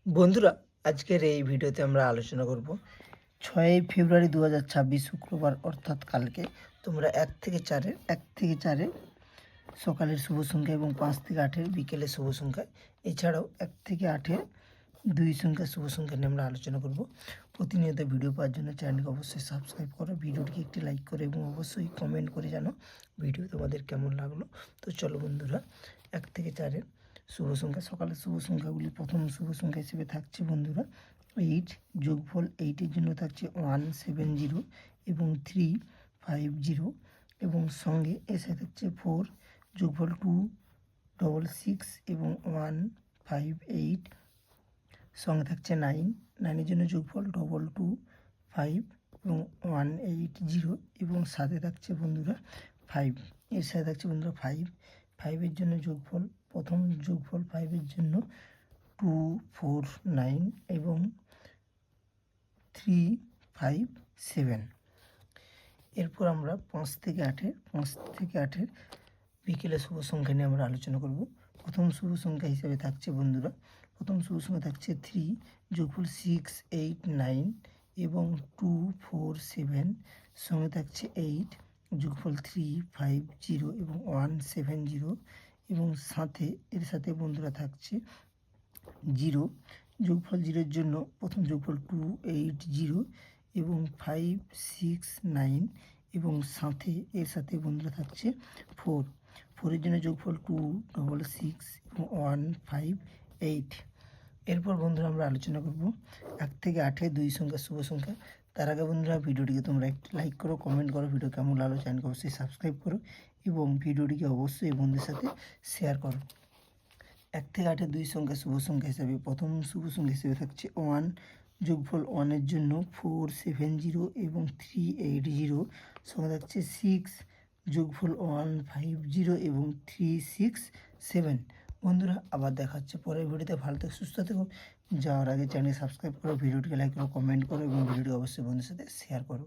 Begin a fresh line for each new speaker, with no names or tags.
বন্ধুরা, আজকের এই ভিডিওতে আমরা আলোচনা করব 6ই ফেব্রুয়ারি 2026 শুক্রবার অর্থাৎ কালকে তোমরা 1 থেকে 4 সকালের শুভ সংখ্যা এবং 5 থেকে 8 বিকেলের শুভ সংখ্যা, এছাড়াও 1 থেকে 8 2 সংখ্যা শুভ সংখ্যা নিয়ে আমরা আলোচনা করব। প্রতিনিয়ত ভিডিও পাওয়ার জন্য চ্যানেলকে অবশ্যই সাবস্ক্রাইব করো, ভিডিওটিকে একটি লাইক করো এবং অবশ্যই কমেন্ট করে জানো ভিডিও তোমাদের কেমন লাগলো। তো চলো বন্ধুরা, 1 থেকে 4 শুভ সংখ্যা, সকালের শুভ সংখ্যাগুলি প্রথম শুভ সংখ্যা হিসেবে থাকছে বন্ধুরা 8, যোগফল 8-এর জন্য থাকছে 170 এবং 350 এবং সঙ্গে এসে থাকছে 4, যোগফল 266 এবং 158, সঙ্গে থাকছে 9, 9-এর জন্য যোগফল 225 এবং 180 এবং সাথে থাকছে বন্ধুরা 5, এর সাথে থাকছে বন্ধুরা 5, 5-এর জন্য যোগফল, প্রথম যোগফল 5-এর জন্য 249 এবং 357। এরপর আমরা 5 থেকে 8 বিকেলে শুভ সংখ্যা নিয়ে আমরা আলোচনা করব। প্রথম শুভ সংখ্যা হিসেবে থাকছে বন্ধুরা, প্রথম শুভ সংখ্যা থাকছে 3, যোগফল 689 এবং 247, সঙ্গে থাকছে 8, যোগফল 350 এবং 170 এবং এর সাথে বন্ধুরা থাকছে 0, যোগফল 0-এর জন্য প্রথম যোগফল 280 এবং 569 এবং এর সাথে বন্ধুরা থাকছে 4, 4-এর জন্য যোগফল 266 এবং 158। এরপর বন্ধুরা আমরা আলোচনা করব 1 থেকে 8 2 সংখ্যা শুভ সংখ্যা। তার আগে বন্ধুরা ভিডিওটিকে তোমরা একটি লাইক করো, কমেন্ট করো, ভিডিও কেমন লাগলো চ্যানেলকে অবশ্যই সাবস্ক্রাইব করো এবং ভিডিওটিকে অবশ্যই বন্ধুদের সাথে শেয়ার করো। 1 থেকে 8 2 সংখ্যা শুভ সংখ্যা হিসাবে প্রথম শুভ সংখ্যা হিসেবে থাকছে 1, যোগফল 1-এর জন্য 470 এবং 380, সঙ্গে থাকছে 6, যোগফল 150 এবং 367। বন্ধুরা আবার দেখা হচ্ছে পরের ভিডিওতে। ভালো থেকো, সুস্থ থেকো। যাওয়ার আগে চ্যানেল সাবস্ক্রাইব করো, ভিডিওটিকে লাইক করো, কমেন্ট করো এবং ভিডিওটি অবশ্যই বন্ধুদের সাথে শেয়ার করো।